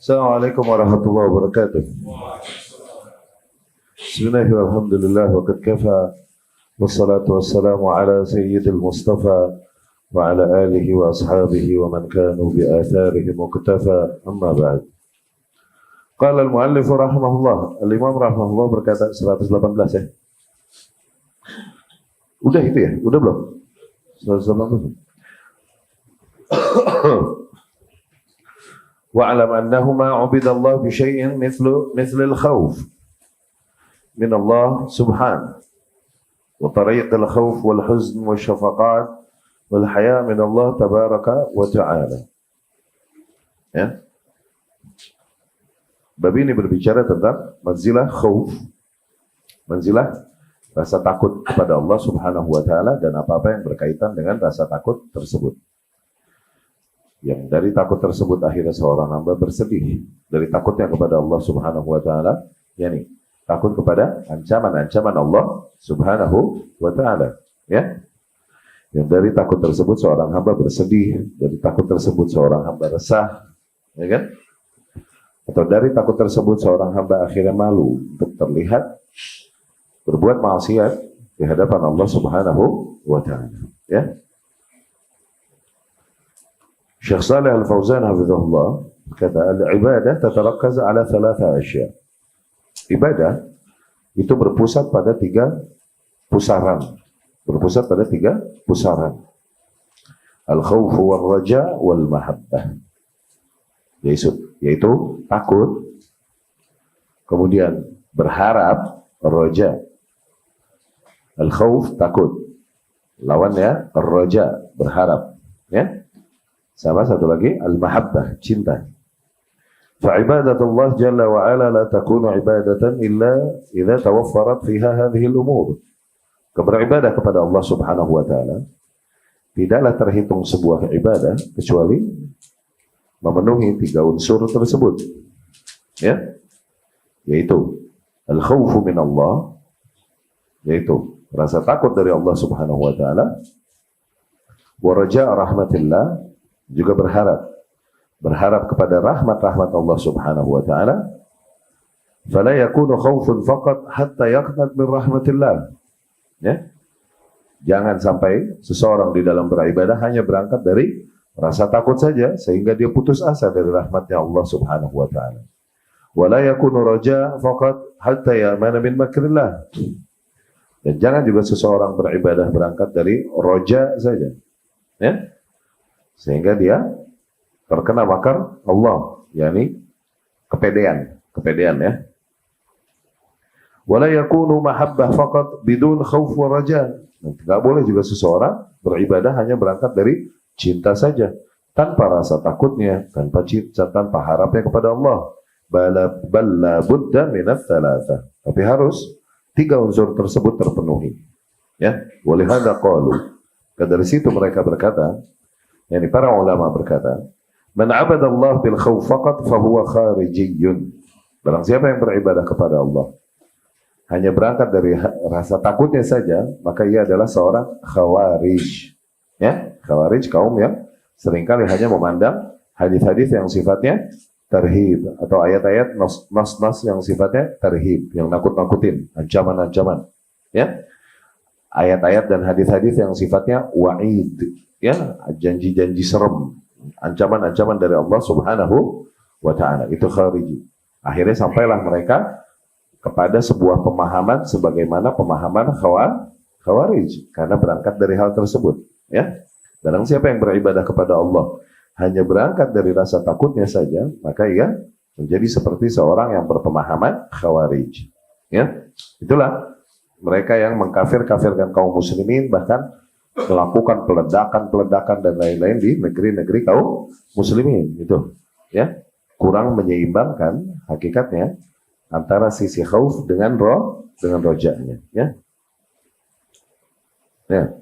Assalamualaikum warahmatullahi wabarakatuh. Bismillahirrahmanirrahim. Alhamdulillah wa qad kafa wassalatu wassalamu ala sayyidil mustafa wa ala alihi wa ashabihi wa man kanu bi atharihim muqtafa amma ba'd. Qala al-muallif rahimahullah, al-imam rahimahullah berkata 118 ya. Udah itu ya? Udah belum? 118. واعلم أنه ما عبد الله بشيء مثل الخوف من الله سبحانه وطريق الخوف والحزن والشفقات والحياء من الله تبارك وتعالى. Ya. Bab ini berbicara tentang manzilah khauf, manzilah rasa takut kepada Allah Subhanahu wa taala dan apa-apa yang berkaitan dengan rasa takut tersebut. Yang dari takut tersebut akhirnya seorang hamba bersedih dari takutnya kepada Allah Subhanahu wa taala, yakni takut kepada ancaman-ancaman Allah Subhanahu wa taala, ya. Yang dari takut tersebut seorang hamba bersedih, dari takut tersebut seorang hamba resah, ya kan? Atau dari takut tersebut seorang hamba akhirnya malu untuk terlihat berbuat maksiat di hadapan Allah Subhanahu wa taala, ya. Syekh Shalih Al-Fauzan hafizahullah kata al-ibadah tatarakkaz ala thalatha asya. Ibadah itu berpusat pada tiga pusaran. Berpusat pada tiga pusaran. Al-khawf wal raja wal mahabbah. Yaitu takut, kemudian berharap, raja. Al-khawf takut. Lawannya ar-raja berharap, ya. Sama satu lagi al-mahabbah, cinta. Fa'ibadatullah jalla wa ala la takunu ibadatan illa idza tawaffarat fiha hadhihi al-umur. Beribadah kepada Allah Subhanahu wa taala tidaklah terhitung sebuah ibadah kecuali memenuhi tiga unsur tersebut. Ya. Yaitu al-khaufu min Allah, yaitu rasa takut dari Allah Subhanahu wa taala, wa raja' rahmatillah, juga berharap kepada rahmat Allah Subhanahu wa taala. Fala yakunu khaufun faqat hatta yaqnat min rahmatillah. Ya. Jangan sampai seseorang di dalam beribadah hanya berangkat dari rasa takut saja sehingga dia putus asa dari rahmatnya Allah Subhanahu wa taala. Wala yakunu raja faqat hatta ya'mana min makrillah. Dan jangan juga seseorang beribadah berangkat dari roja saja. Ya. Sehingga dia terkena makar Allah, yakni kepedean ya. Wala yakunu mahabbah faqat bidun khauf wa raja. Tidak boleh juga seseorang beribadah hanya berangkat dari cinta saja, tanpa rasa takutnya, tanpa cinta, tanpa harapnya kepada Allah. Balla budda minats tsalatsa. Tapi harus tiga unsur tersebut terpenuhi. Ya, walihada qalu. Dari situ mereka berkata, yani para ulama berkata, man abada Allah bil khawf faqat fahuwa kharijiyyun. Barang siapa yang beribadah kepada Allah hanya berangkat dari rasa takutnya saja, maka ia adalah seorang khawarij. Ya, khawarij kaum yang seringkali hanya memandang hadis-hadis yang sifatnya tarhib atau ayat-ayat nas-nas yang sifatnya tarhib, yang nakut-nakutin, ancaman-ancaman. Ya. Ayat-ayat dan hadis-hadis yang sifatnya wa'id, ya, janji-janji serem, ancaman-ancaman dari Allah Subhanahu wa taala. Itu khariji. Akhirnya sampailah mereka kepada sebuah pemahaman sebagaimana pemahaman khawarij karena berangkat dari hal tersebut, ya. Barang siapa yang beribadah kepada Allah hanya berangkat dari rasa takutnya saja, maka ia menjadi seperti seorang yang berpemahaman khawarij, ya. Itulah mereka yang mengkafir-kafirkan kaum muslimin, bahkan melakukan peledakan dan lain-lain di negeri-negeri kaum muslimin, itu, ya. Kurang menyeimbangkan hakikatnya antara sisi khauf dengan rojanya, ya. Ya.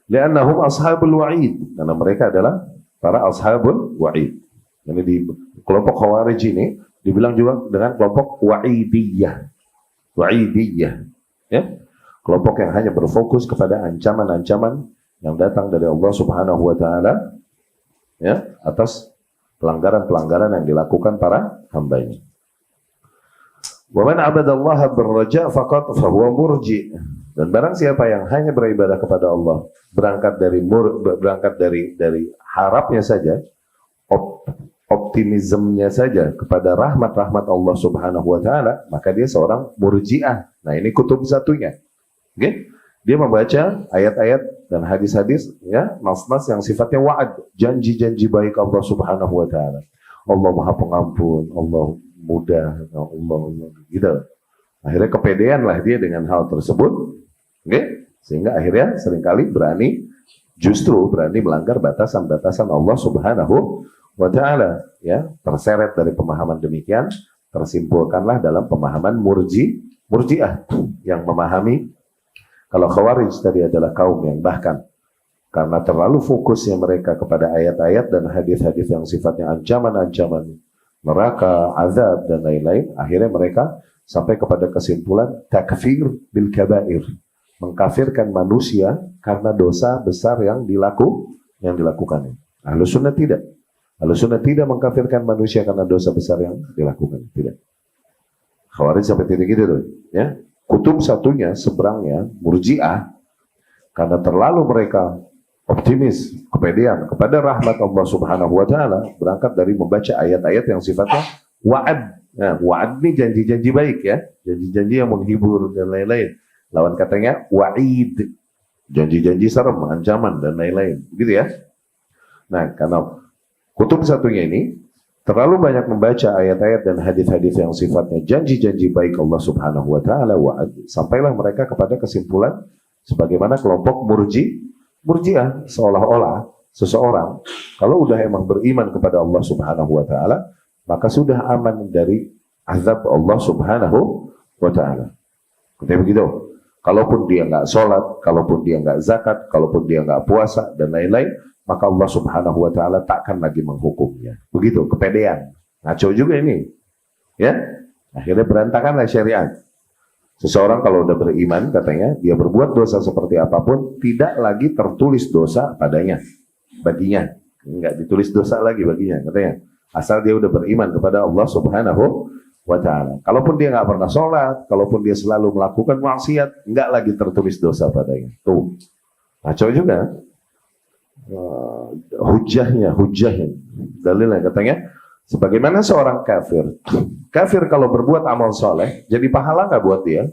Li'annahum ashabul wa'id, karena mereka adalah para ashabul wa'id. Ini di kelompok khawarij ini dibilang juga dengan kelompok wa'idiyah, ya. Kelompok yang hanya berfokus kepada ancaman-ancaman yang datang dari Allah Subhanahu wa taala, ya, atas pelanggaran-pelanggaran yang dilakukan para hambanya. Wa man 'abadallaha birraja' faqat fahuwa murji'. Dan barang siapa yang hanya beribadah kepada Allah berangkat dari harapnya saja, optimismenya saja kepada rahmat-rahmat Allah Subhanahu wa taala, maka dia seorang murji'ah. Nah, ini kutub satunya. Okay? Dia membaca ayat-ayat dan hadis-hadis, ya, nas-nas yang sifatnya wa'ad, janji-janji baik Allah Subhanahu wa taala. Allah Maha Pengampun, Allah mudah, Allah gitu. Akhirnya kepedean lah dia dengan hal tersebut. Okay? Sehingga akhirnya seringkali justru berani melanggar batasan-batasan Allah Subhanahu wa ta'ala, ya, terseret dari pemahaman demikian, tersimpulkanlah dalam pemahaman murji'ah yang memahami kalau Khawarij tadi adalah kaum yang bahkan karena terlalu fokusnya mereka kepada ayat-ayat dan hadis-hadis yang sifatnya ancaman-ancaman neraka, azab dan lain-lain, akhirnya mereka sampai kepada kesimpulan takfir bil kabair, mengkafirkan manusia karena dosa besar yang dilakukannya. Ahlus Sunnah tidak. Ahlus Sunnah tidak mengkafirkan manusia karena dosa besar yang dilakukan. Tidak. Khawarij sampai titik itu tuh, ya. Kutub satunya seberangnya Murji'ah, karena terlalu mereka optimis, kepedean kepada rahmat Allah Subhanahu wa taala, berangkat dari membaca ayat-ayat yang sifatnya wa'ad. Nah, wa'ad ini janji-janji baik, ya. Janji-janji yang menghibur dan lain-lain. Lawan katanya wa'id, janji-janji serem, ancaman dan lain-lain. Begitu ya. Nah, karena kutub satunya ini terlalu banyak membaca ayat-ayat dan hadis-hadis yang sifatnya janji-janji baik Allah Subhanahu wa taala, wa'ad, sampailah mereka kepada kesimpulan sebagaimana kelompok Murji'ah, seolah-olah seseorang kalau udah emang beriman kepada Allah Subhanahu wa taala, maka sudah aman dari azab Allah Subhanahu wa taala. Katanya begitu. Kalaupun dia nggak sholat, kalaupun dia nggak zakat, kalaupun dia nggak puasa dan lain-lain, maka Allah Subhanahu wa taala takkan lagi menghukumnya. Begitu, kepedean. Ngaco juga ini. Ya. Akhirnya berantakanlah syariat. Seseorang kalau udah beriman, katanya, dia berbuat dosa seperti apapun, tidak lagi tertulis dosa baginya. Enggak ditulis dosa lagi baginya, katanya. Asal dia udah beriman kepada Allah Subhanahu wa taala. Kalaupun dia nggak pernah sholat, kalaupun dia selalu melakukan maksiat, enggak lagi tertulis dosa padanya. Tuh. Ngaco juga. Hujahnya dalilnya katanya sebagaimana seorang kafir kalau berbuat amal soleh jadi pahala nggak buat dia?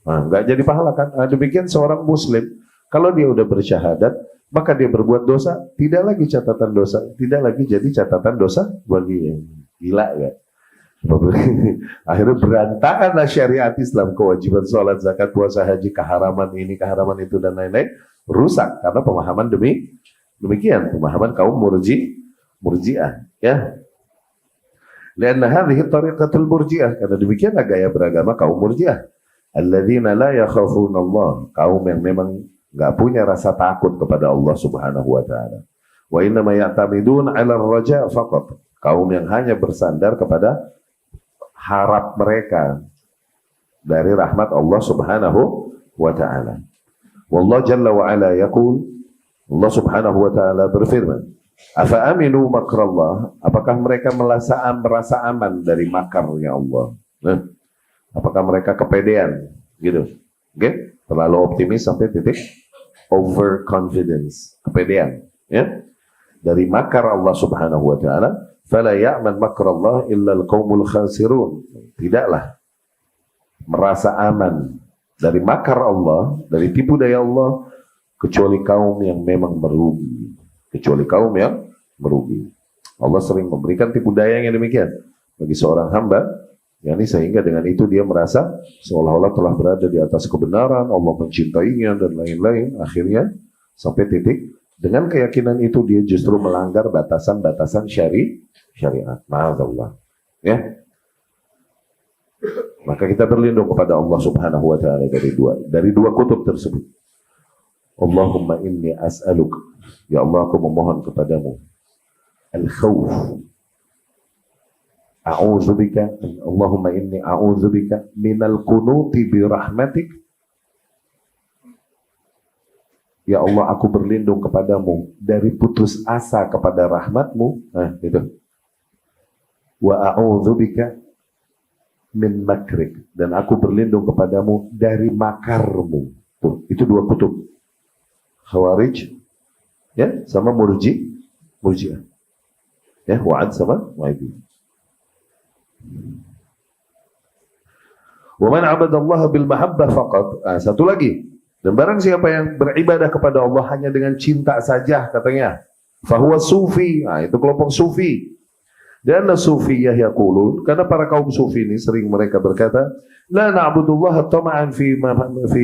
Nggak jadi pahala kan? Demikian seorang muslim kalau dia udah bersyahadat maka dia berbuat dosa tidak lagi catatan dosa, tidak lagi jadi catatan dosa buat dia. Gila ya. Akhirnya berantakanlah syariat Islam, kewajiban sholat, zakat, puasa, haji, keharaman ini, keharaman itu dan lain-lain rusak karena pemahaman demikian pemahaman kaum Murji'ah, ya. Lianna hadhihi tariqatul Murji'ah, karena demikianlah gaya beragama kaum Murji'ah. Alladzina la yakhafuna Allah, kaum yang memang enggak punya rasa takut kepada Allah Subhanahu wa taala. Wa inna ma ya'tamidun 'ala ar-raja' faqat, kaum yang hanya bersandar kepada harap mereka dari rahmat Allah Subhanahu wa taala. Wallahu jalla wa ala yaqul, Allah Subhanahu wa taala berfirman, "Afa aminu makrallah?" Apakah mereka merasa aman dari makarnya Allah? Nah, apakah mereka kepedean gitu? Okay? Terlalu optimis sampai titik overconfidence, kepedean, ya? Dari makar Allah Subhanahu wa taala, "Fala ya'man makrallah illa al-qaumul khasirun." Tidaklah merasa aman dari makar Allah, dari tipu daya Allah, kecuali kaum yang memang merugi. Allah sering memberikan tipu daya yang demikian bagi seorang hamba, yakni sehingga dengan itu dia merasa seolah-olah telah berada di atas kebenaran, Allah mencintainya dan lain-lain. Akhirnya sampai titik dengan keyakinan itu dia justru melanggar batasan-batasan syariat. Ma'adzallah. Ya. Maka kita berlindung kepada Allah Subhanahu wa taala dari dua kutub tersebut. Allahumma inni as'aluk, ya Allah aku memohon kepadamu al-khawf, a'udzubika, Allahumma inni a'udzubika minal kunuti bi rahmatik, ya Allah aku berlindung kepadamu dari putus asa kepada rahmatmu. Nah itu wa a'udzubika min makrik, dan aku berlindung kepadamu dari makarmu. Tuh, itu dua kutub. Khawarij ya sama Murji'ah. Ya, Wa'ad sama Wa'idi. Wa man 'abadallaha bil mahabbah faqat. Satu lagi. Dan barang siapa yang beribadah kepada Allah hanya dengan cinta saja, katanya, fahuwa sufi. Itu kelompok sufi. Dan sufiyah yaqulun, karena para kaum sufi ini sering mereka berkata, la na'budullaha tama'an fi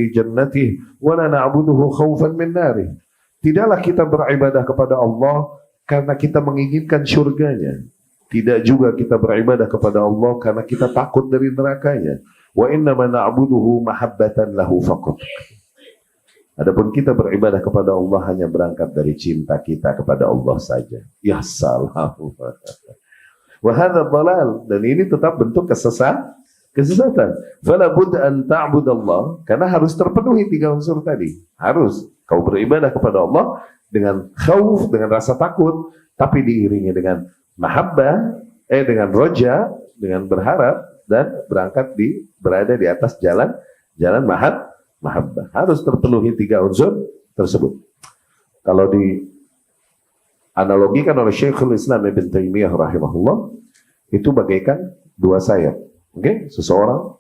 jannatihi wa la na'buduhu khaufan min narih. Tidaklah kita beribadah kepada Allah karena kita menginginkan surganya. Tidak juga kita beribadah kepada Allah karena kita takut dari nerakanya. Wa innama na'buduhu mahabbatan lahu faqat. Adapun kita beribadah kepada Allah hanya berangkat dari cinta kita kepada Allah saja. Ya salam. Wahada dalal, dan ini tetap bentuk kesesatan. Fala budda an ta'budallah, karena harus terpenuhi tiga unsur tadi. Harus kau beribadah kepada Allah dengan khauf, dengan rasa takut, tapi diiringi dengan mahabbah, dengan roja, dengan berharap, dan berada di atas jalan mahabbah. Harus terpenuhi tiga unsur tersebut. Kalau analogikan oleh Syekhul Islam Ibn Taimiyah rahimahullah, itu bagaikan dua sayap. Oke, seseorang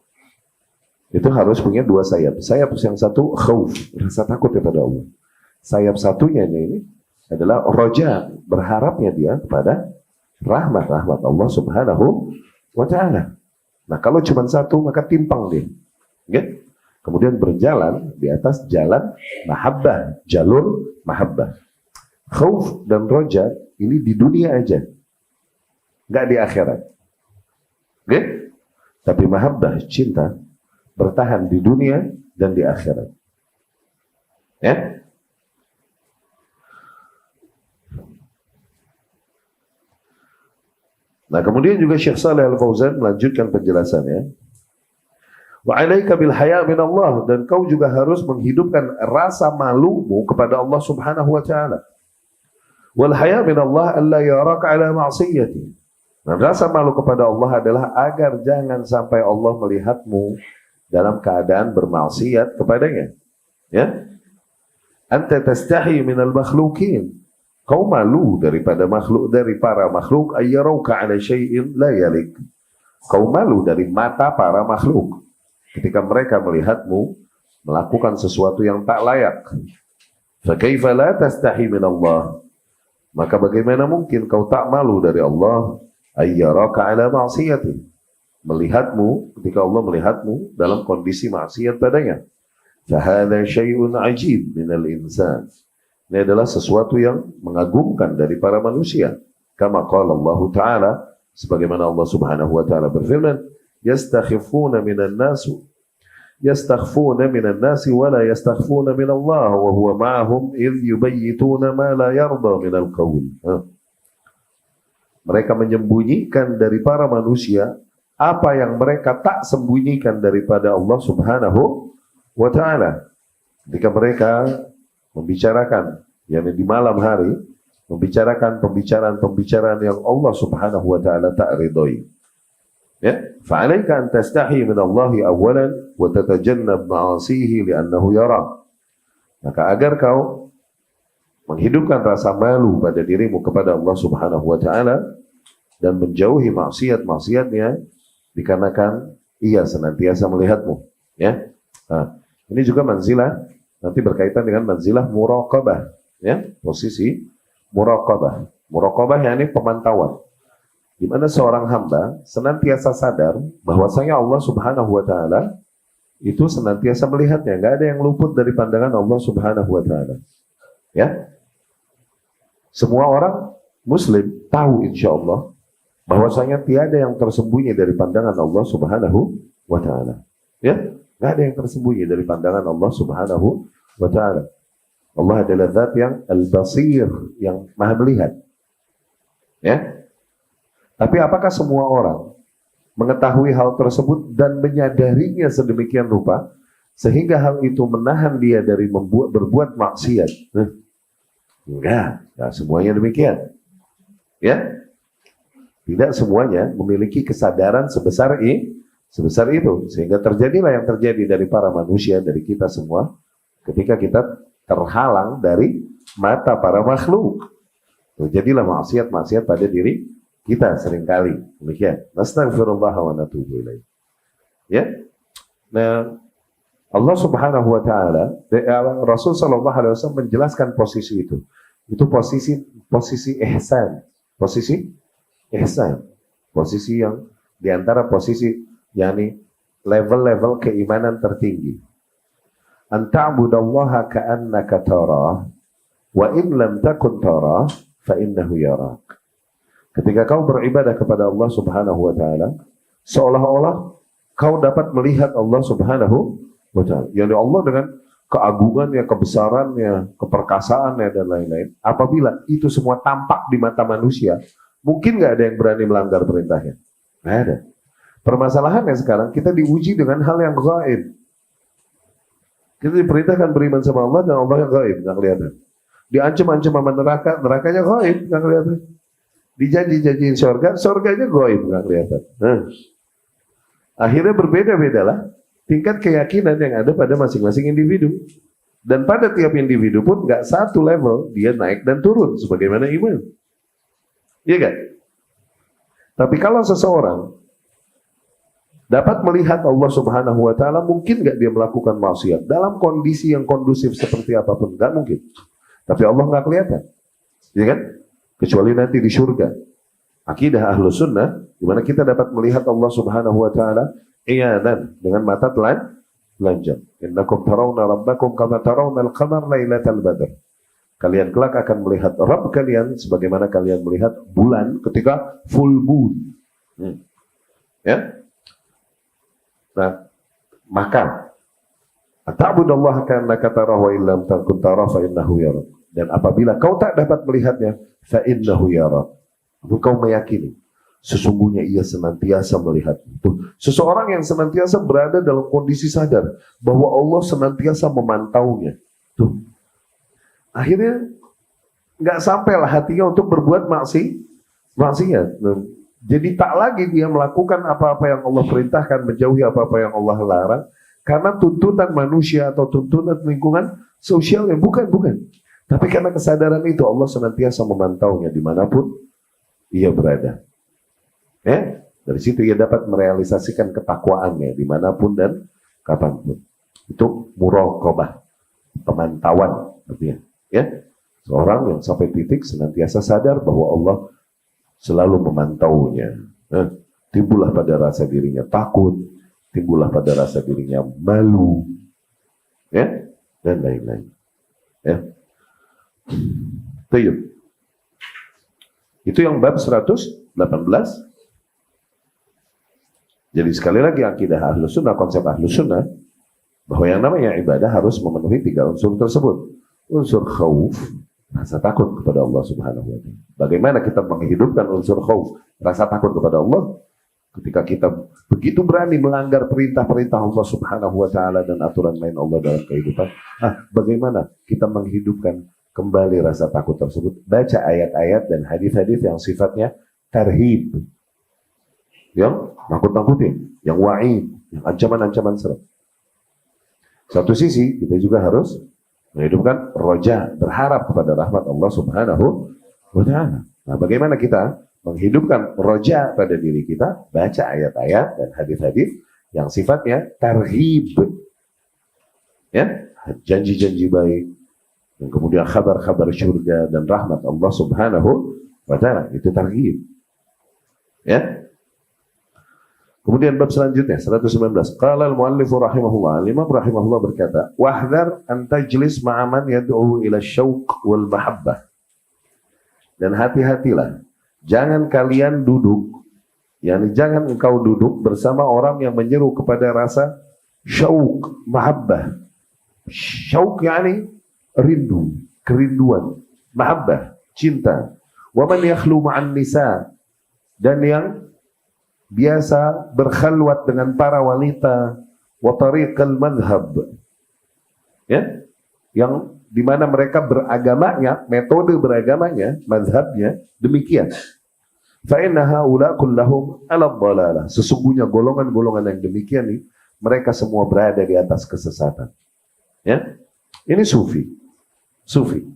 itu harus punya dua sayap. Sayap yang satu khauf, rasa takut kepada Allah. Sayap satunya ini adalah roja, berharapnya dia kepada rahmat Allah Subhanahu wa ta'ala. Nah, kalau cuma satu maka timpang dia. Oke? Kemudian berjalan di atas jalan mahabbah, jalur mahabbah. Khauf dan roja ini di dunia aja, nggak di akhirat. Oke? Tapi mahabbah, cinta, bertahan di dunia dan di akhirat. Ya? Nah, kemudian juga Syekh Shalih Al-Fauzan melanjutkan penjelasannya. Wa 'alaika bil haya' min Allah, dan kau juga harus menghidupkan rasa malumu kepada Allah Subhanahu wa taala. Wal haya' min Allah alla yaraka 'ala ma'siyati. Dan rasa malu kepada Allah adalah agar jangan sampai Allah melihatmu dalam keadaan bermaksiat kepadanya. Ya? Anta tastahi minal makhlukin. Kau malu daripada makhluk, dari para makhluk, ayyarauka 'ala syai'in la yalik. Kau malu dari mata para makhluk ketika mereka melihatmu melakukan sesuatu yang tak layak. Fa kaifa la tastahi min Allah? Maka bagaimana mungkin kau tak malu dari Allah? Ayyaraka 'ala ma'siyati. Melihatmu ketika Allah melihatmu dalam kondisi maksiat padanya. Fa hadza syai'un 'ajib minal insan. Ini adalah sesuatu yang mengagumkan dari para manusia. Kama qala Allah Ta'ala, sebagaimana Allah Subhanahu wa taala berfirman, yastakhifuna minan nasi wa la yastakhfuna min Allah wa huwa ma'ahum idh yubayyituna ma la yarda minal qawl. Mereka menyembunyikan dari para manusia apa yang mereka tak sembunyikan daripada Allah Subhanahu wa taala. Ketika mereka membicarakan, yakni di malam hari, membicarakan pembicaraan yang Allah Subhanahu wa taala tak ridhoi. Ya, fa'alaika an tastahi min Allah awwalan wa tatajannab ma'asihi li'annahu yara. Maka agar kau menghidupkan rasa malu pada dirimu kepada Allah Subhanahu wa taala dan menjauhi maksiat-maksiatnya dikarenakan ia senantiasa melihatmu, ya. Nah, ini juga manzilah, nanti berkaitan dengan manzilah muraqabah, ya, posisi muraqabah. Muraqabah yakni pemantauan, di mana seorang hamba senantiasa sadar bahwasanya Allah Subhanahu wa taala itu senantiasa melihatnya, nggak ada yang luput dari pandangan Allah Subhanahu wa taala. Ya. Semua orang muslim tahu insyaallah bahwasanya tiada yang tersembunyi dari pandangan Allah Subhanahu wa taala. Ya, nggak ada yang tersembunyi dari pandangan Allah Subhanahu wa taala. Allah adalah zat yang al-basir, yang maha melihat. Ya. Tapi apakah semua orang mengetahui hal tersebut dan menyadarinya sedemikian rupa sehingga hal itu menahan dia dari berbuat maksiat? Enggak semuanya demikian. Ya. Tidak semuanya memiliki kesadaran sebesar itu, sehingga terjadilah yang terjadi dari para manusia, dari kita semua, ketika kita terhalang dari mata para makhluk. Terjadilah maksiat-maksiat pada diri kita seringkali. Demikian. Nastaghfirullah wa natubu ilaih. Ya. Nah, Allah Subhanahu wa taala, Rasul sallallahu alaihi wasallam menjelaskan posisi itu. Itu posisi ihsan. Posisi ihsan. Posisi yang di antara posisi yakni level-level keimanan tertinggi. An ta'budallaha ka'annaka tarah wa in lam takun tarah fa innahu yarak. Ketika kau beribadah kepada Allah Subhanahu wa taala, seolah-olah kau dapat melihat Allah Subhanahu wa taala. Yani Allah dengan keagungannya, kebesarannya, keperkasaannya dan lain-lain. Apabila itu semua tampak di mata manusia, mungkin nggak ada yang berani melanggar perintahnya. Nggak ada. Permasalahannya sekarang kita diuji dengan hal yang gaib. Kita diperintahkan beriman sama Allah dan Allah yang gaib, nggak kelihatan. Diancam-ancam sama neraka, nerakanya gaib, nggak kelihatan. Dijanji-janjiin surganya gaib, nggak kelihatan. Nah, akhirnya berbeda-beda lah tingkat keyakinan yang ada pada masing-masing individu. Dan pada tiap individu pun nggak satu level, dia naik dan turun sebagaimana iman. Iya kan? Tapi kalau seseorang dapat melihat Allah Subhanahu wa taala, mungkin nggak dia melakukan maksiat dalam kondisi yang kondusif seperti apapun? Nggak mungkin. Tapi Allah nggak kelihatan, ya kan? Kecuali nanti di surga. Akidah Ahlus Sunnah, di mana kita dapat melihat Allah Subhanahu wa taala iyanan, dengan mata telanjang. Innakum tarawna rabbakum kama tarawna al-qamar lailatal badr. Kalian kelak akan melihat Rabb kalian sebagaimana kalian melihat bulan ketika full moon. Ya. Nah, maka ta'budallaha ka'annaka tarahu wa illam takun tarahu fa innahu yarak. Dan apabila kau tak dapat melihatnya, fa innahu yarak. Kau meyakini sesungguhnya ia senantiasa melihat. Seseorang yang senantiasa berada dalam kondisi sadar bahwa Allah senantiasa memantaunya. Tuh. Akhirnya nggak sampailah hatinya untuk berbuat maksiat. Jadi tak lagi dia melakukan apa-apa yang Allah perintahkan, menjauhi apa-apa yang Allah larang, karena tuntutan manusia atau tuntutan lingkungan sosialnya. Bukan. Tapi karena kesadaran itu Allah senantiasa memantaunya dimanapun ia berada. Ya, dari situ ia dapat merealisasikan ketakwaannya dimanapun dan kapanpun. Itu muraqabah, pemantauan artinya. Ya, seorang yang sampai titik senantiasa sadar bahwa Allah selalu memantaunya. Timbullah pada rasa dirinya takut, timbullah pada rasa dirinya malu, ya, dan lain-lain. Ya, itu yang bab 118. Jadi sekali lagi akidah Ahlus Sunnah, konsep Ahlus Sunnah, bahwa yang namanya ibadah harus memenuhi 3 unsur tersebut. Unsur khauf, rasa takut kepada Allah Subhanahu wa taala. Bagaimana kita menghidupkan unsur khauf, rasa takut kepada Allah, ketika kita begitu berani melanggar perintah-perintah Allah Subhanahu wa taala dan aturan main Allah dalam kehidupan. Bagaimana kita menghidupkan kembali rasa takut tersebut? Baca ayat-ayat dan hadis-hadis yang sifatnya tarhib, yang nakut-nakutin, yang wa'id, yang ancaman-ancaman serem. Satu sisi kita juga harus menghidupkan roja, berharap kepada rahmat Allah Subhanahu wa taala. Nah, bagaimana kita menghidupkan roja pada diri kita? Baca ayat-ayat dan hadis-hadis yang sifatnya tarhib, ya, janji-janji baik, dan kemudian kabar-kabar surga dan rahmat Allah Subhanahu wa taala. Itu tarhib, ya. Kemudian bab selanjutnya 119. Qala al-muallif rahimahullah, Imam rahimahullah berkata, "Wahdhar an tajlis ma'a man yad'u ila syauq wal mahabbah." Dan hati-hatilah, jangan kalian duduk, yakni jangan engkau duduk bersama orang yang menyeru kepada rasa syauq, mahabbah. Syauq yakni rindu, kerinduan, mahabbah, cinta. Wa man yakhlu ma'an nisa, dan yang biasa berkhalwat dengan para wanita, wa tariqal madhhab, ya, yang dimana mereka beragamanya, metode beragamanya, madhabnya demikian. Fa inna haula kullahum 'ala dhalalah. Sesungguhnya golongan-golongan yang demikian nih, mereka semua berada di atas kesesatan. Ya. Ini sufi. Sufi.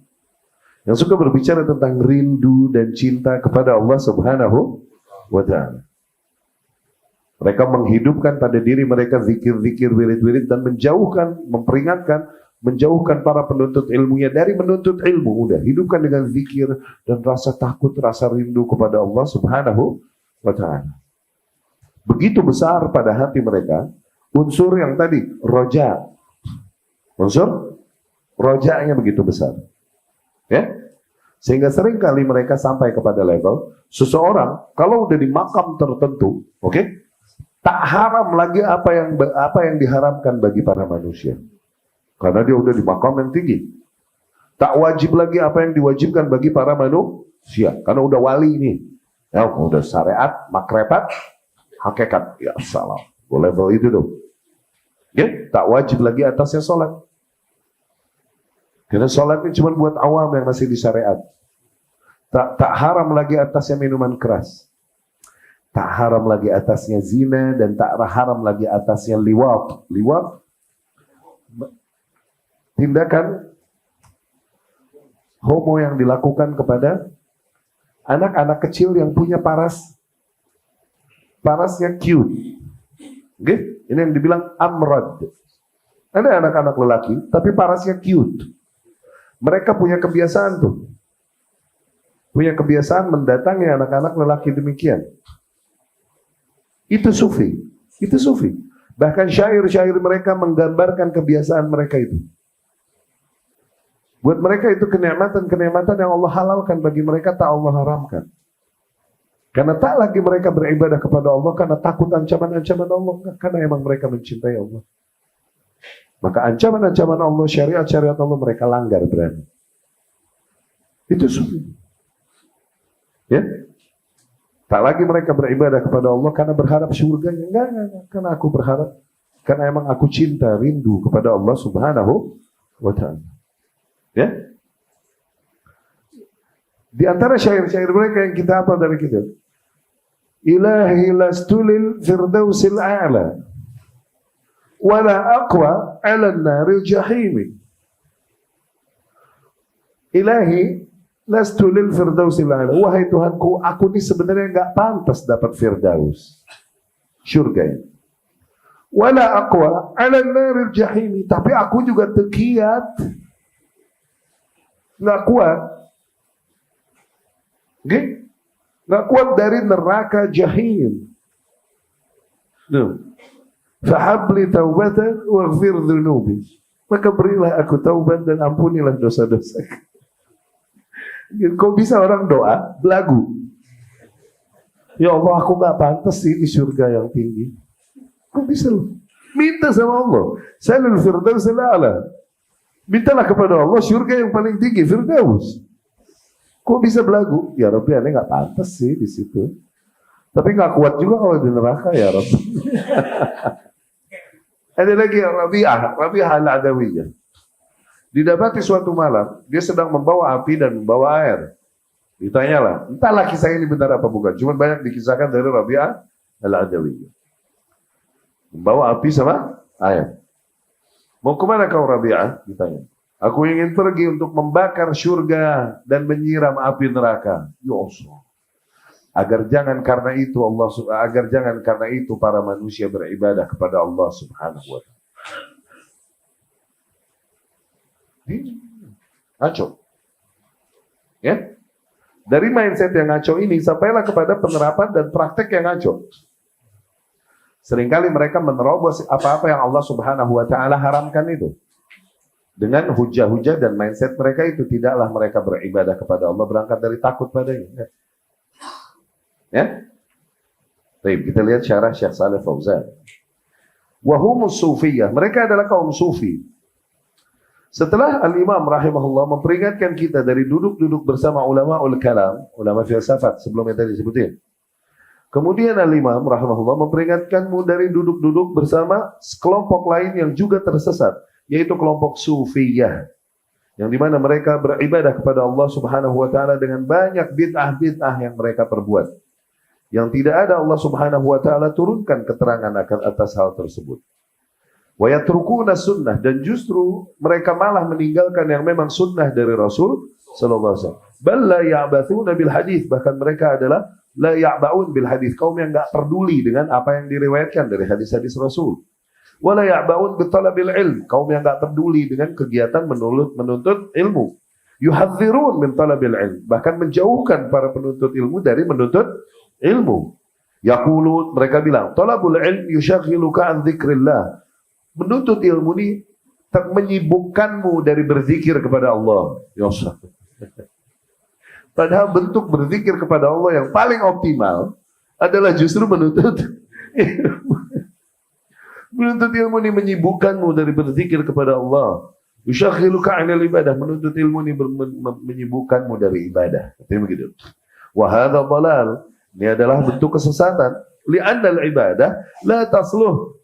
Yang suka berbicara tentang rindu dan cinta kepada Allah Subhanahu wa ta'ala. Mereka menghidupkan pada diri mereka zikir-zikir, wirid-wirid, dan menjauhkan, memperingatkan, menjauhkan para penuntut ilmunya dari menuntut ilmu. Udah, hidupkan dengan zikir dan rasa takut, rasa rindu kepada Allah Subhanahu wa ta'ala. Begitu besar pada hati mereka unsur yang tadi, roja. Unsur rojanya begitu besar. Ya? Sehingga seringkali mereka sampai kepada level seseorang kalau udah di makam tertentu, oke? Tak haram lagi apa yang diharamkan bagi para manusia. Karena dia udah di makam yang tinggi. Tak wajib lagi apa yang diwajibkan bagi para manusia. Karena udah wali ini. Ya, udah syariat, makrepat, hakikat. Ya salam. Level itu tuh. Ya, tak wajib lagi atasnya sholat. Karena sholat ini cuma buat awam yang masih di syariat. Tak haram lagi atasnya minuman keras. Tak haram lagi atasnya zina, dan tak haram lagi atasnya liwat. Liwat, tindakan homo yang dilakukan kepada anak-anak kecil yang punya parasnya cute. Okay? Ini yang dibilang amrad. Ada anak-anak lelaki, tapi parasnya cute. Mereka punya kebiasaan tuh. Punya kebiasaan mendatangi anak-anak lelaki demikian. Itu sufi. Itu sufi. Bahkan syair-syair mereka menggambarkan kebiasaan mereka itu. Buat mereka itu kenikmatan-kenikmatan yang Allah halalkan, bagi mereka tak Allah haramkan. Karena tak lagi mereka beribadah kepada Allah karena takut ancaman-ancaman Allah. Karena emang mereka mencintai Allah. Maka ancaman-ancaman Allah, syariat-syariat Allah mereka langgar berani. Itu sufi. Ya? Tak lagi mereka beribadah kepada Allah karena berharap surganya. Enggak. Karena aku berharap, karena emang aku cinta, rindu kepada Allah Subhanahu wa ta'ala. Ya? Di antara syair-syair mereka yang kita hafal dari kita. Ilahi lastulil firdausil a'la wala aqwa ala naril jahimi. Ilahi lastu lil firdausil a'la. Wahai Tuhanku, aku ini sebenarnya enggak pantas dapat firdaus, surga ini. Wala aqwa 'ala naril jahim, tapi aku juga tekiat, enggak kuat. Okay? Enggak kuat dari neraka jahim. Fahabli taubatan waghfir dhunubi. Maka berilah aku taubat dan ampunilah dosa-dosaku. Kok bisa orang doa belagu? Ya Allah, aku gak pantas sih di surga yang tinggi. Kok bisa lu? Minta sama Allah. Salil firdausil a'la. Mintalah kepada Allah surga yang paling tinggi, firdaus. Kok bisa belagu? Ya Rabbi, aneh gak pantas sih di situ. Tapi gak kuat juga kalau di neraka, ya Rabbi. Ada lagi Rabi'ah al-Adawiyah. Didapati suatu malam, dia sedang membawa api dan membawa air. Ditanyalah, entahlah kisah ini benar apa bukan. Cuma banyak dikisahkan dari Rabi'ah al-Adawiyah. Membawa api sama air. Mau kemana kau Rabi'ah? Ditanya. Aku ingin pergi untuk membakar surga dan menyiram api neraka. Ya Allah. Agar jangan karena itu para manusia beribadah kepada Allah Subhanahu wa ta'ala. Ngaco. Ya? Dari mindset yang ngaco ini sampailah kepada penerapan dan praktek yang ngaco. Seringkali mereka menerobos apa-apa yang Allah Subhanahu wa ta'ala haramkan itu. Dengan hujah-hujah dan mindset mereka itu, tidaklah mereka beribadah kepada Allah berangkat dari takut padanya. Ya? Baik, kita lihat syarah Syekh Shalih Fauzan. Wahumus sufiyah, mereka adalah kaum sufi. Setelah Al-Imam rahimahullah memperingatkan kita dari duduk-duduk bersama ulama kalam, ulama filsafat sebelumnya tadi disebutin. Kemudian Al-Imam rahimahullah memperingatkanmu dari duduk-duduk bersama kelompok lain yang juga tersesat, yaitu kelompok sufiyah. Yang dimana mereka beribadah kepada Allah Subhanahu wa ta'ala dengan banyak bid'ah-bid'ah yang mereka perbuat. yang tidak ada Allah Subhanahu wa taala turunkan keterangan akan atas hal tersebut. Wa yatrukuna sunnah, dan justru mereka malah meninggalkan yang memang sunnah dari Rasul sallallahu alaihi wasallam. Bal la ya'bathuna bil hadis, bahkan mereka adalah la ya'baun bil hadis, kaum yang enggak peduli dengan apa yang diriwayatkan dari hadis-hadis Rasul. Wa la ya'baun bi talabil ilm, kaum yang enggak peduli dengan kegiatan menuntut ilmu. Yuhadzirun min talabil ilm, bahkan menjauhkan para penuntut ilmu dari menuntut ilmu. Yaqulun, mereka bilang, talabul ilm yushaghiluka an dzikrillah. Menuntut ilmu ini menyibukkanmu dari berzikir kepada Allah. Ya Allah. Padahal bentuk berzikir kepada Allah yang paling optimal adalah justru menuntut ilmu. Menuntut ilmu ini menyibukkanmu dari berzikir kepada Allah. Yushaghiluka 'anil ibadah, menuntut ilmu ini menyibukkanmu dari ibadah. Katanya begitu. Wa hadza dhalal, ini adalah bentuk kesesatan. Li'anna al-ibadah la tasluh,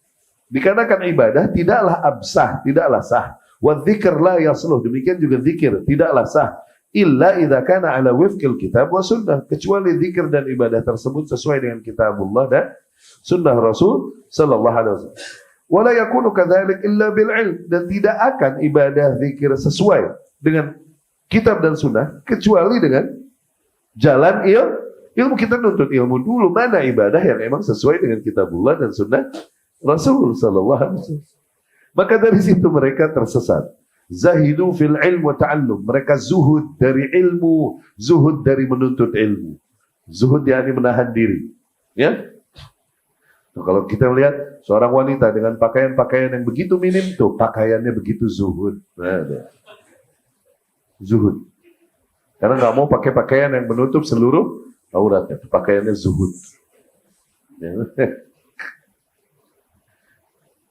dikarenakan ibadah tidaklah absah, tidaklah sah. Wa dzikr la yasluh, demikian juga zikir tidaklah sah. Illa idza kana ala wifqil kitab wa sunnah, kecuali zikir dan ibadah tersebut sesuai dengan kitabullah dan sunnah Rasul sallallahu alaihi wasallam. Wala yakunu kadzalik illa bil ilm, dan tidak akan ibadah zikir sesuai dengan kitab dan sunnah kecuali dengan jalan ilmu. Kita nuntut ilmu dulu, mana ibadah yang memang sesuai dengan kitabullah dan sunnah Rasul sallallahu alaihi wasallam. Maka dari situ mereka tersesat. Zahidu fil ilm wa ta'allum, mereka zuhud dari ilmu, zuhud dari menuntut ilmu. Zuhud yakni menahan diri, ya. Nah, kalau kita melihat seorang wanita dengan pakaian-pakaian yang begitu minim tuh, pakaiannya begitu zuhud. Nah, zuhud. Karena nggak mau pakai pakaian yang menutup seluruh auratnya, pakaiannya zuhud.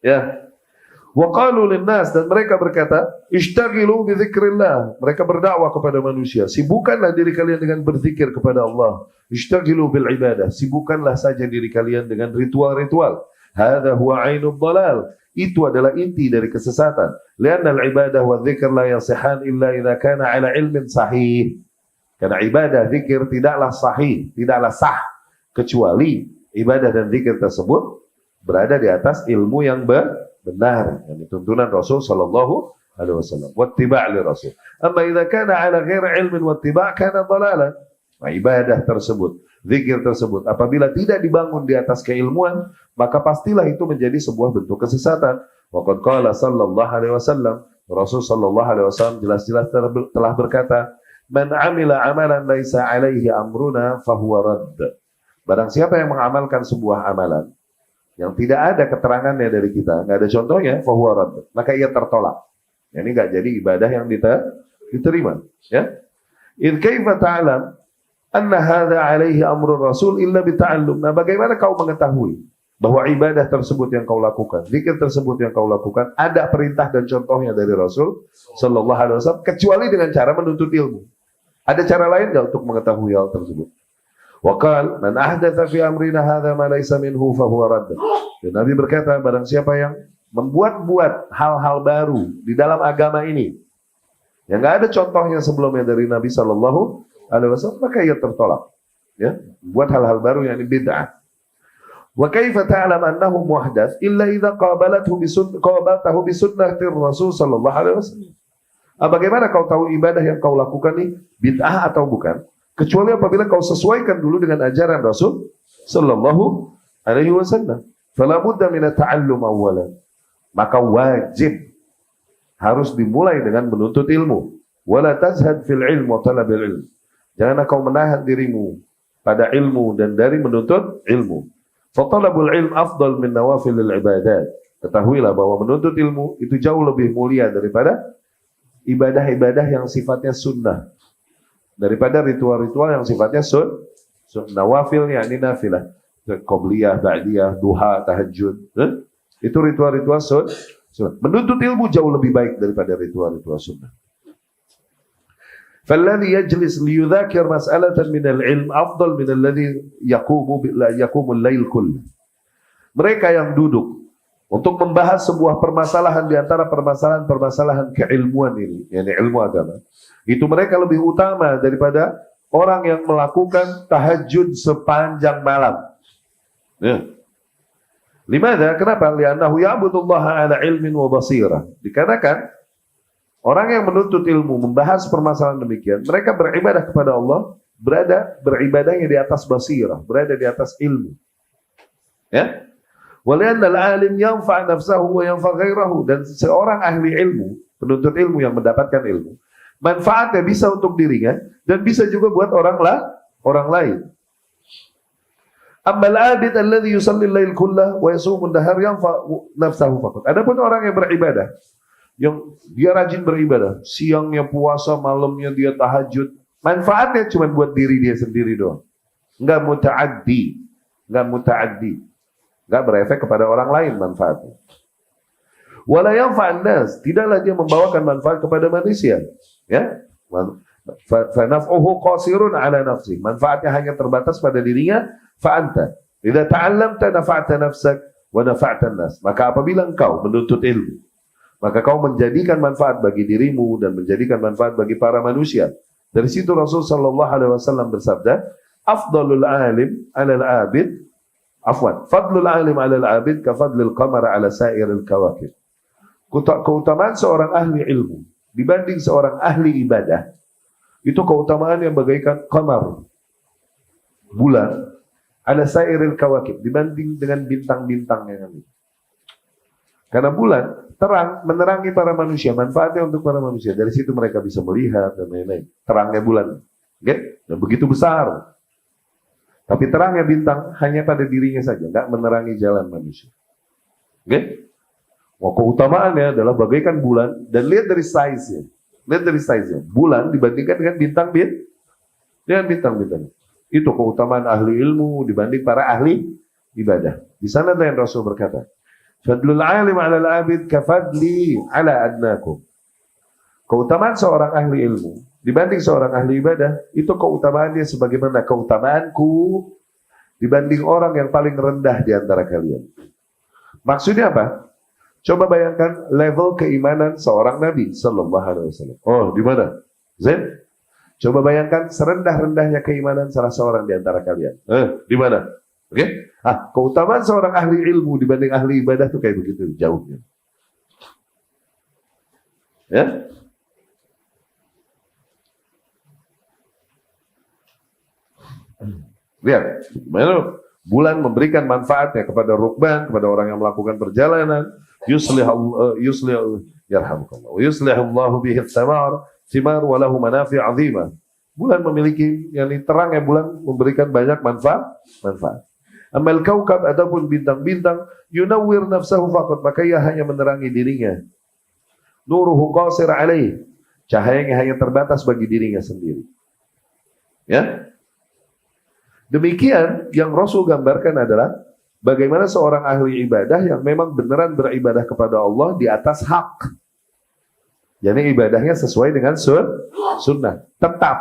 Ya. Wa qalu linnas, dan mereka berkata, ishtaghilu bi dzikrillah, mereka berdakwah kepada manusia, sibukkanlah diri kalian dengan berzikir kepada Allah. Ishtaghilu bil ibadah, sibukkanlah saja diri kalian dengan ritual-ritual. Hadza huwa 'ainud dhalal, itu adalah inti dari kesesatan. Lianna al-ibadah wa dzikr la yasihan illa idza kana 'ala ilmin sahih. Karena ibadah, zikir tidaklah sahih, tidaklah sah kecuali ibadah dan zikir tersebut berada di atas ilmu yang benar, yang tuntunan Rasul sallallahu alaihi wasallam, wattiba' li Rasul. Amma idza kana 'ala ghairi ilmin wattiba' kana dhalalan. Nah, ibadah tersebut, zikir tersebut apabila tidak dibangun di atas keilmuan, maka pastilah itu menjadi sebuah bentuk kesesatan. Wa qad qala sallallahu alaihi wasallam, Rasul sallallahu alaihi wasallam jelas-jelas telah berkata, "Man 'amila 'amalan laisa 'alaihi amruna fahuwa radd." Barang siapa yang mengamalkan sebuah amalan yang tidak ada keterangannya dari kita, nggak ada contohnya, fahuwa radd, maka ia tertolak. Ini nggak jadi ibadah yang diterima. Ya, idh kaifa ta'lam anna hadza 'alaihi amrul rasul illa bita'allum. Nah, bagaimana kau mengetahui bahwa ibadah tersebut yang kau lakukan, zikir tersebut yang kau lakukan ada perintah dan contohnya dari Rasul sallallahu alaihi wasallam kecuali dengan cara menuntut ilmu? Ada cara lain nggak untuk mengetahui hal tersebut? Wa qala man ahdatha fi amrina hadza ma laysa minhu fa huwa radd. Dan Nabi berkata, barang siapa yang membuat-buat hal-hal baru di dalam agama ini yang enggak ada contohnya sebelumnya dari Nabi sallallahu alaihi wasallam, maka ia tertolak. Ya, buat hal-hal baru yang bid'ah. Wa kaifa ta'lam annahu muhdath illa idza qabalatahu bi sunnatir Rasul sallallahu alaihi wasallam. Bagaimana kau tahu ibadah yang kau lakukan ini bid'ah atau bukan? Kecuali apabila kau sesuaikan dulu dengan ajaran Rasul sallallahu alaihi wasallam. Fala budda min at-ta'allum awwalan. Maka wajib harus dimulai dengan menuntut ilmu. Wala tazhad fil ilm wa talabil ilm. Janganlah kau menahan dirimu pada ilmu dan dari menuntut ilmu. Fa talabul ilm afdal min nawafilil ibadat. Ketahuilah bahwa menuntut ilmu itu jauh lebih mulia daripada ibadah-ibadah yang sifatnya sunnah, daripada ritual-ritual yang sifatnya nawafil, yakni nafilah, qobliyah, ba'diyah, duha, tahajud, itu ritual-ritual sunnah. Menuntut ilmu jauh lebih baik daripada ritual-ritual sunnah. فالذي يجلس ليذاكر مسألة من العلم أفضل من الذي يقوم الليل كله. Mereka yang duduk untuk membahas sebuah permasalahan di antara permasalahan-permasalahan keilmuan ini, yakni ilmu agama, itu mereka lebih utama daripada orang yang melakukan tahajud sepanjang malam. Ya. Limada? Kenapa? Li'annahu ya'budullaha ala ilmin wa basirah. Dikarenakan orang yang menuntut ilmu, membahas permasalahan demikian, mereka beribadah kepada Allah, beribadahnya di atas basirah, berada di atas ilmu. Ya? Walianna al-alim yanfa' nafsahu wa yanfa' ghairahu. Dan seorang ahli ilmu, penuntut ilmu yang mendapatkan ilmu, manfaatnya bisa untuk dirinya dan bisa juga buat orang lain. Ammal abid alladhi yusalli al-lail kullah wa yasumu ad-dahar yanfa' nafsahu faqat. Adapun orang yang beribadah, yang dia rajin beribadah, siangnya puasa, malamnya dia tahajud, manfaatnya cuma buat diri dia sendiri doang. Enggak muta'addi, enggak berefek kepada orang lain manfaatnya. Wala yanfa'an nas, tidaklah dia membawakan manfaat kepada manusia, ya. Fa naf'uhu qasirun ala nafsi, manfaatnya hanya terbatas pada dirinya. Fa anta idza ta'allamta nafa'ta nafsak wa nafa'ta an-nas, maka apabila engkau menuntut ilmu, maka kau menjadikan manfaat bagi dirimu dan menjadikan manfaat bagi para manusia. Dari situ Rasul sallallahu alaihi wasallam bersabda, afdalul alim 'alal 'abid, fadlul alim 'alal 'abid ka fadlil qamar 'ala sa'iril kawakib. Keutamaan seorang ahli ilmu dibanding seorang ahli ibadah, itu keutamaan yang bagaikan qamar, bulan, 'ala sa'iril kawakib, dibanding dengan bintang-bintang yang lain. Karena bulan terang, menerangi para manusia, manfaatnya untuk para manusia. Dari situ mereka bisa melihat dan lain-lain. Terangnya bulan, okay? Dan begitu besar. Tapi terangnya bintang hanya pada dirinya saja, tidak menerangi jalan manusia. Okay? Wah, keutamaannya adalah bagaikan bulan, dan lihat dari size-nya. Bulan dibandingkan dengan bintang-bintang. Itu keutamaan ahli ilmu dibanding para ahli ibadah. Di sana yang Rasul berkata, fadlul alim 'ala al-'abid kafadli 'ala adnakum. Keutamaan seorang ahli ilmu dibanding seorang ahli ibadah, itu keutamaannya sebagaimana keutamaanku dibanding orang yang paling rendah di antara kalian. Maksudnya apa? Coba bayangkan level keimanan seorang Nabi sallallahu alaihi wasallam. Oh, di mana? Zain? Coba bayangkan serendah-rendahnya keimanan salah seorang di antara kalian. Di mana? Oke? Keutamaan seorang ahli ilmu dibanding ahli ibadah itu kayak begitu jauhnya. Ya? Lihat, bagaimana bulan memberikan manfaatnya kepada rukban, kepada orang yang melakukan perjalanan. Yuslih Allahu bihi thimar wa lahu manafi' 'azimah. Bulan memiliki, yakni terangnya bulan memberikan banyak manfaat. Amal kaukab, ataupun bintang-bintang, yunawwir nafsahu faqat, maka ia hanya menerangi dirinya. Nuruhu qasir 'alaih, cahayanya hanya terbatas bagi dirinya sendiri. Ya? Demikian yang Rasul gambarkan adalah bagaimana seorang ahli ibadah yang memang beneran beribadah kepada Allah di atas hak. Jadi ibadahnya sesuai dengan sunnah. Tetap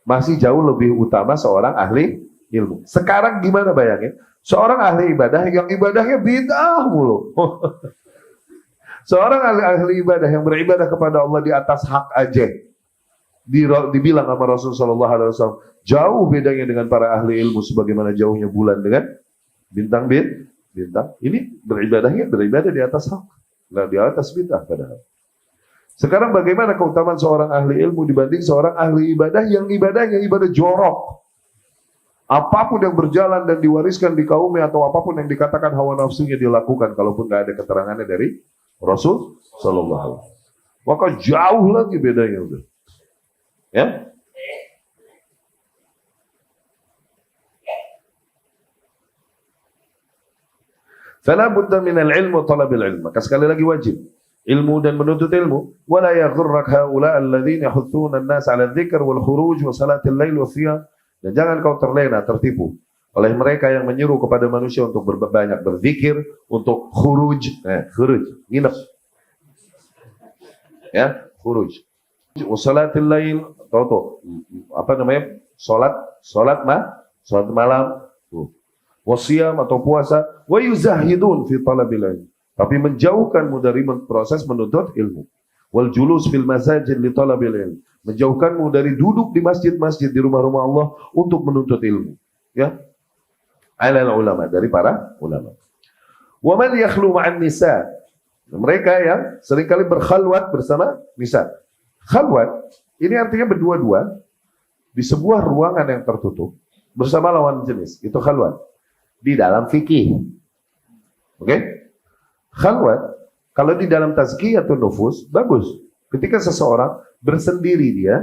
masih jauh lebih utama seorang ahli ilmu. Sekarang gimana bayangin? Seorang ahli ibadah yang ibadahnya bid'ah mulu. Seorang ahli ibadah yang beribadah kepada Allah di atas hak aja. Dibilang sama Rasulullah SAW, jauh bedanya dengan para ahli ilmu sebagaimana jauhnya bulan dengan bintang. Ini beribadah di atas hak, nah di atas bid'ah padahal. Sekarang bagaimana keutamaan seorang ahli ilmu dibanding seorang ahli ibadah yang ibadahnya ibadah jorok. Apapun yang berjalan dan diwariskan di kaumnya atau apapun yang dikatakan hawa nafsunya dilakukan, kalaupun nggak ada keterangannya dari Rasul Sallallahu Alaihi Wasallam. Maka jauh lagi bedanya udah. Ya? Fala budda minal ilmu wa talabil ilm. Maka sekali lagi wajib ilmu dan menuntut ilmu. Wala yaghurrak haula alladziina yahuthuna an-nas 'ala adh-dzikr wal khuruj wa salatil lail wa siyam. Dan jangan kau terlena, tertipu oleh mereka yang menyuruh kepada manusia untuk banyak berzikir, untuk khuruj, nginep. Ya, khuruj. Wa salatil lail, salat malam. Wasiyam atau puasa, wa yuzahidun fi talabil ilm, tapi menjauhkanmu dari proses menuntut ilmu. wal julus fil masajid li talabil ilm. Menjauhkanmu dari duduk di masjid-masjid di rumah-rumah Allah untuk menuntut ilmu. Ya. Alal ulama, dari para ulama. Wa man yakhlu ma'an nisa. Mereka yang seringkali berkhalwat bersama nisa. Khalwat ini artinya berdua-dua di sebuah ruangan yang tertutup bersama lawan jenis. Itu khalwat. Di dalam fikih. Oke? Khalwat kalau di dalam tazkiyatun nufus bagus. Ketika seseorang bersendiri dia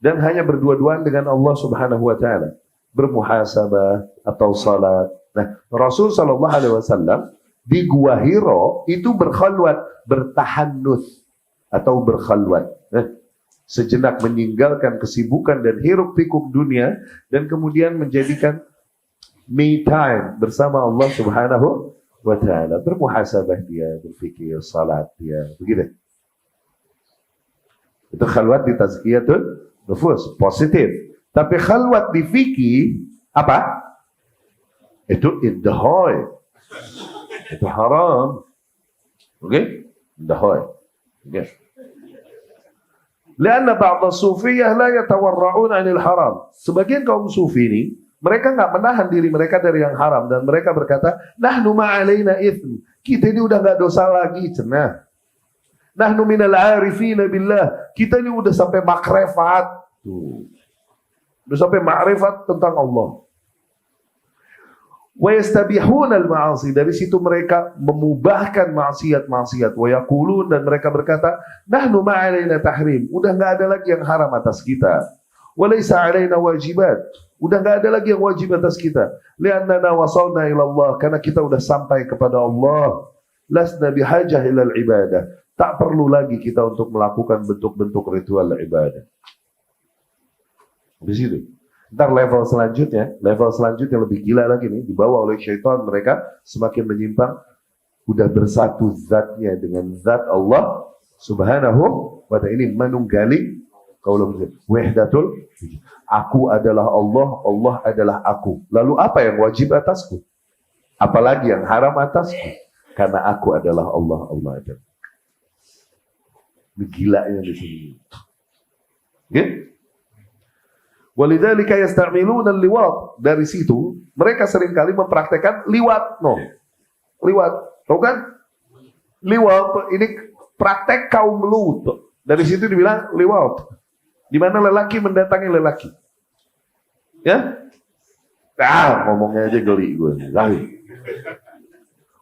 dan hanya berdua-duaan dengan Allah Subhanahu wa taala, bermuhasabah atau salat. Nah, Rasul sallallahu alaihi wasallam di Gua Hiro itu berkhalwat, bertahannuts atau berkhalwat. Sejenak meninggalkan kesibukan dan hiruk pikuk dunia dan kemudian menjadikan me time bersama Allah Subhanahu wa taala. Bermuhasabah dia, berfikir, salat dia, begitu. Itu khalwat di tazkiyatun nufus, positif. Tapi khalwat di fikih apa? Itu idhoi. Itu haram. Oke? Idhoi. Oke. Karena ba'd as-sufiyah la yatawarra'un 'anil haram. Sebagian kaum sufi ini mereka enggak menahan diri mereka dari yang haram dan mereka berkata, "Nahnu ma'alaina itsm." Kita ini udah enggak dosa lagi, cenah. Nahnu minal 'arifina billah. Kita ini udah sampai makrifat. Tuh. Udah sampai ma'rifat tentang Allah. Wa yastabihuna al-ma'asi, dari situ mereka memubahkan maksiat-maksiat. Wa yaqulun, dan mereka berkata, nahnu ma'alaina tahrim, udah enggak ada lagi yang haram atas kita. Wa laysa 'alaina wajibat, udah enggak ada lagi yang wajib atas kita. Li'annana wasalna ila Allah, karena kita udah sampai kepada Allah. Lasna bihajah ila al-ibadah, tak perlu lagi kita untuk melakukan bentuk-bentuk ritual ibadah. Di situ. Ntar level selanjutnya lebih gila lagi nih, dibawa oleh syaitan, mereka semakin menyimpang, udah bersatu zatnya dengan zat Allah Subhanahu wa ta'ala. Ini menunggali qaulul wahdatul, aku adalah Allah, Allah adalah aku. Lalu apa yang wajib atasku? Apalagi yang haram atasku? Karena aku adalah Allah, Allah adalah. Ini gilanya di sini. Oke? Walidzalika yasta'miluna al-liwat. Dari situ mereka seringkali mempraktekkan liwat. Liwat, tahu kan? Liwat ini praktek kaum Lut. Dari situ dibilang liwat. Di mana lelaki mendatangi lelaki. Ya? Ngomongnya aja geli gue.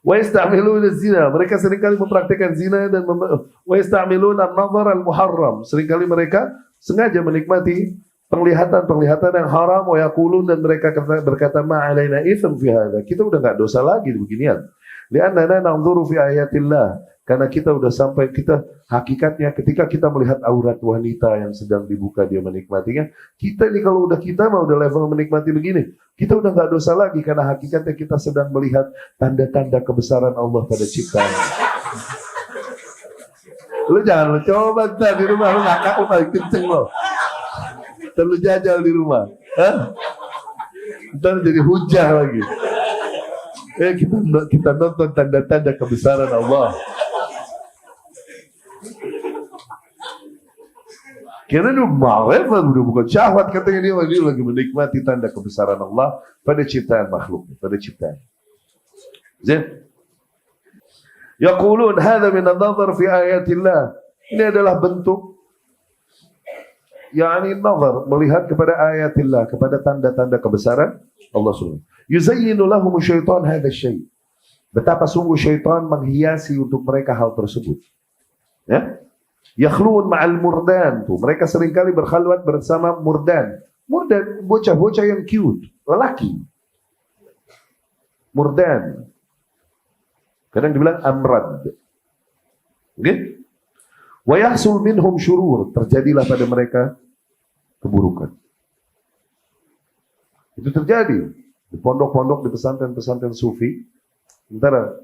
Wa yasta'miluna zina. Mereka seringkali mempraktekkan zina dan wa yasta'miluna an-nazar al-muharram. Seringkali mereka sengaja menikmati penglihatan yang haram. Wa yaqulun, dan mereka berkata ma'alaina itsm fi hadza. Kita udah enggak dosa lagi beginian. Li'annana nanzuru fi ayatillah. Karena kita udah sampai, kita hakikatnya ketika kita melihat aurat wanita yang sedang dibuka dia menikmatinya, kita ini kalau udah kita mau udah level menikmati begini, kita udah enggak dosa lagi karena hakikatnya kita sedang melihat tanda-tanda kebesaran Allah pada ciptaan. Lu jangan lu coba ntar di rumah lu ngakak lu paling kenceng lo. Terlalu jajal di rumah. Ntar jadi hujah lagi. Kita nonton tanda-tanda kebesaran Allah. Karena dia ma'rifat, udah bukan syahwat, katanya dia lagi menikmati tanda kebesaran Allah pada ciptaan makhluknya, pada ciptaan. Zin. Yaqulun hadza min an-nazar fi ayatillah. Ini adalah bentuk yakni nazar, melihat kepada ayatillah, kepada tanda-tanda kebesaran Allah Subhanahu. Yuzayyinu lahum syaitan hadha syai'. Betapa sungguh syaitan menghiasi untuk mereka hal tersebut. Ya? Yakhlun ma'al murdan. Tuh, mereka seringkali berkhalwat bersama murdan. Murdan, bocah-bocah yang cute, lelaki. Murdan. Kadang dibilang amrad. Oke? Wa yahsul minhum syurur. Terjadilah pada mereka keburukan. Itu terjadi di pondok-pondok, di pesantren-pesantren sufi. Sementara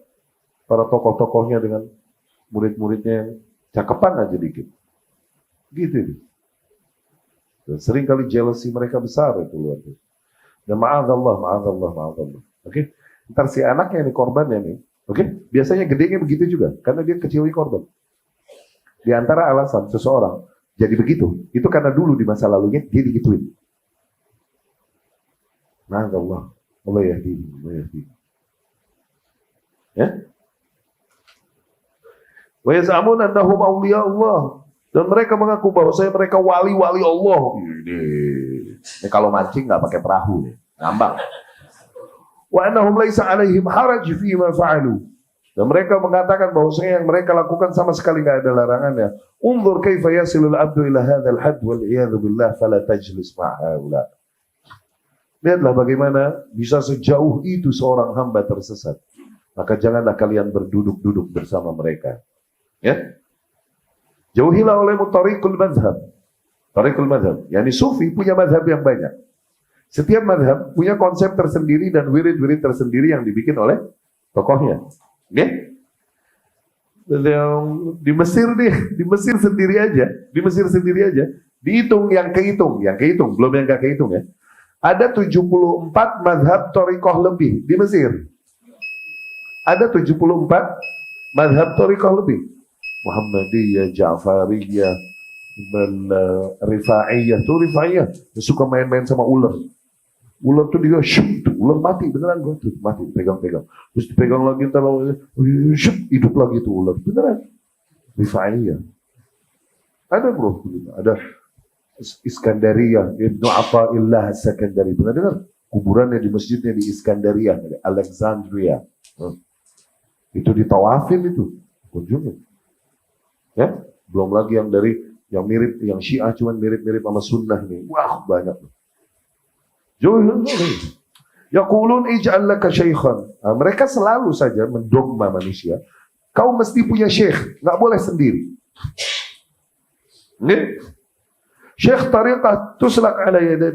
para tokoh-tokohnya dengan murid-muridnya yang cakepan aja dikit. Gitu. Dan sering kali jealousy mereka besar itu luar biasa. Dan ma'adzallah. Oke? Ntar si anaknya ini korbannya nih. Oke? Biasanya gedenya begitu juga. Karena dia kecil korban. Di antara alasan seseorang jadi begitu, itu karena dulu di masa lalunya dia digituin. Nah, Allah yahdi. Ya? Wa yaz'amun annahum awliya Allah. Dan mereka mengaku bahwasanya mereka wali-wali Allah. Ini kalau mancing nggak pakai perahu nih, ngambang. Wa annahum laisa 'alaihim haraj fi ma fa'alu. Dan mereka mengatakan bahwasanya yang mereka lakukan sama sekali nggak ada larangannya. Unzur kaifa yasilul abdu ila hadzal hadd wal iyadu billah fala tajlis ma'aula. Lihatlah bagaimana bisa sejauh itu seorang hamba tersesat. Maka janganlah kalian berduduk-duduk bersama mereka. Ya? Jauhilah olehmu tariqul madhab. Tariqul madhab. Yani sufi punya madhab yang banyak. Setiap madhab punya konsep tersendiri dan wirid-wirid tersendiri yang dibikin oleh tokohnya. Ya? Di Mesir sendiri aja, dihitung yang kehitung, belum yang gak kehitung ya. Ada 74 madhab thariqah lebih di Mesir. Ada 74 madhab thariqah lebih. Muhammadiyah, Ja'fariyah, Rifaiyah. Tuh Rifaiyah suka main-main sama ular. Ular tuh dia ular mati beneran gua tuh mati pegang-pegang. Terus dipegang lagi entar hidup lagi tuh ular beneran. Rifaiyah. Ada bro, ada Iskandariyah, Ibnu Athaillah As-Sakandari. Pernah dengar? Kuburannya di masjidnya di Iskandariyah, di Alexandria. Itu ditawafin itu, kunjungin. Ya, belum lagi yang dari yang mirip, yang Syiah cuman mirip-mirip sama Sunnah nih. Wah, banyak. Jauh. Yaqulun ij'al laka syaikhan. Mereka selalu saja mendogma manusia. Kau mesti punya syekh, nggak boleh sendiri. Nih, syekh tariqah tuslak ala yaday,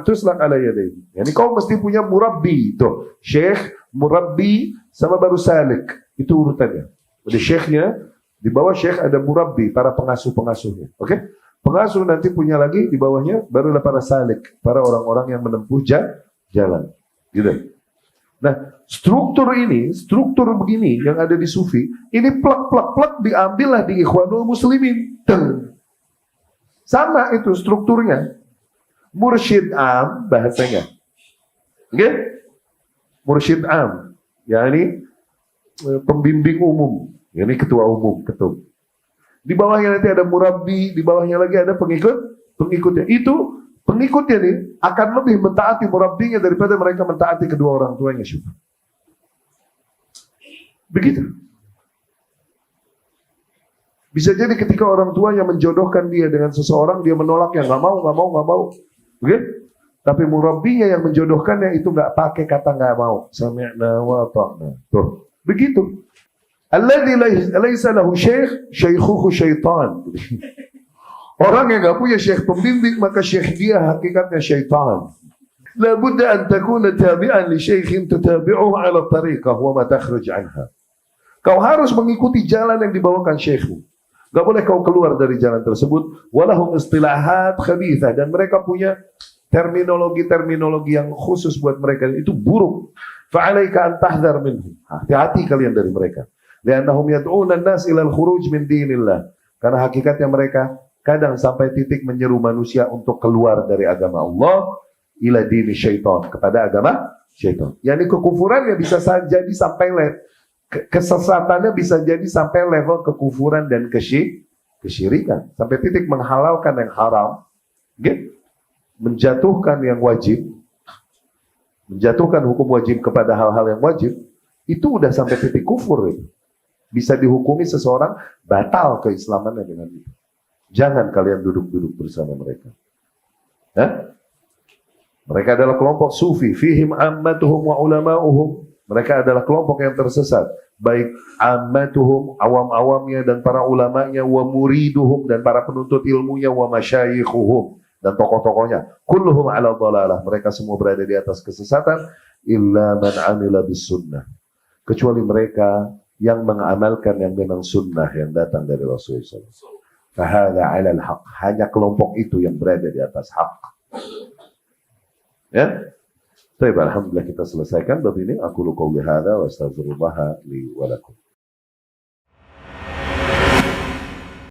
tuslak ala yaday. Yani kau mesti punya murabbi. Tuh, syekh, murabbi, sama baru salik. Itu urutannya. Jadi syekhnya, di bawah syekh ada murabbi, para pengasuh-pengasuhnya. Oke? Pengasuh nanti punya lagi, di bawahnya barulah para salik, para orang-orang yang menempuh jalan. Gitu. Nah, struktur begini yang ada di sufi, ini plak diambillah di Ikhwanul Muslimin. Sama itu strukturnya. Mursyid am bahasanya. Okay? Mursyid am, yakni pembimbing umum, yakni ketua umum, ketum. Di bawahnya nanti ada murabbi, di bawahnya lagi ada pengikutnya. Itu pengikutnya nih akan lebih mentaati murabbinya daripada mereka mentaati kedua orang tuanya. Begitu. Bisa jadi ketika orang tuanya menjodohkan dia dengan seseorang, dia menolaknya, nggak mau. Begitu? Tapi murabbinya yang menjodohkannya itu nggak pakai kata nggak mau. Sami'na wa ta'na. Tuh, begitu. Alladzi laisa lahu syekh, syaikhuhu syaitan. Orang yang nggak punya syekh pembimbing, maka syekh dia hakikatnya syaitan. La budda an takuna tabi'an li syaikhin tatabi'uhu 'ala tariqah wa ma takhruj 'anha. Kau harus mengikuti jalan yang dibawakan syekhmu. Gak boleh kau keluar dari jalan tersebut. Walahum istilahat khabithah, dan mereka punya terminologi yang khusus buat mereka, itu buruk. Fa'alaika an tahdhar minhum. Hati-hati kalian dari mereka. Li'annahum yad'una an-nas ila al-khuruj min dinillah. Karena hakikatnya mereka kadang sampai titik menyeru manusia untuk keluar dari agama Allah ila dini syaitan, kepada agama syaitan. Yani kekufurannya bisa jadi sampai kesesatannya bisa jadi sampai level kekufuran dan kesyirikan, sampai titik menghalalkan yang haram, okay? Menjatuhkan yang wajib, menjatuhkan hukum wajib kepada hal-hal yang wajib, itu udah sampai titik kufur itu. Bisa dihukumi seseorang batal keislamannya dengan itu. Jangan kalian duduk-duduk bersama mereka. Mereka adalah kelompok sufi, fihim ammatuhum wa ulama'uhum. Mereka adalah kelompok yang tersesat, baik ammatuhum, awam-awamnya, dan para ulamanya, wa muriduhum, dan para penuntut ilmunya, wa masyayikhuhum, dan tokoh-tokohnya. Kulluhum ala dhalalah. Mereka semua berada di atas kesesatan, illa man amila bis sunnah. Kecuali mereka yang mengamalkan yang memang sunnah yang datang dari Rasulullah SAW. Fahada alal haq. Hanya kelompok itu yang berada di atas hak. Ya. Baik, alhamdulillah kita selesaikan bab ini. Aku qouli hadza wa astaghfirullah li wa lakum.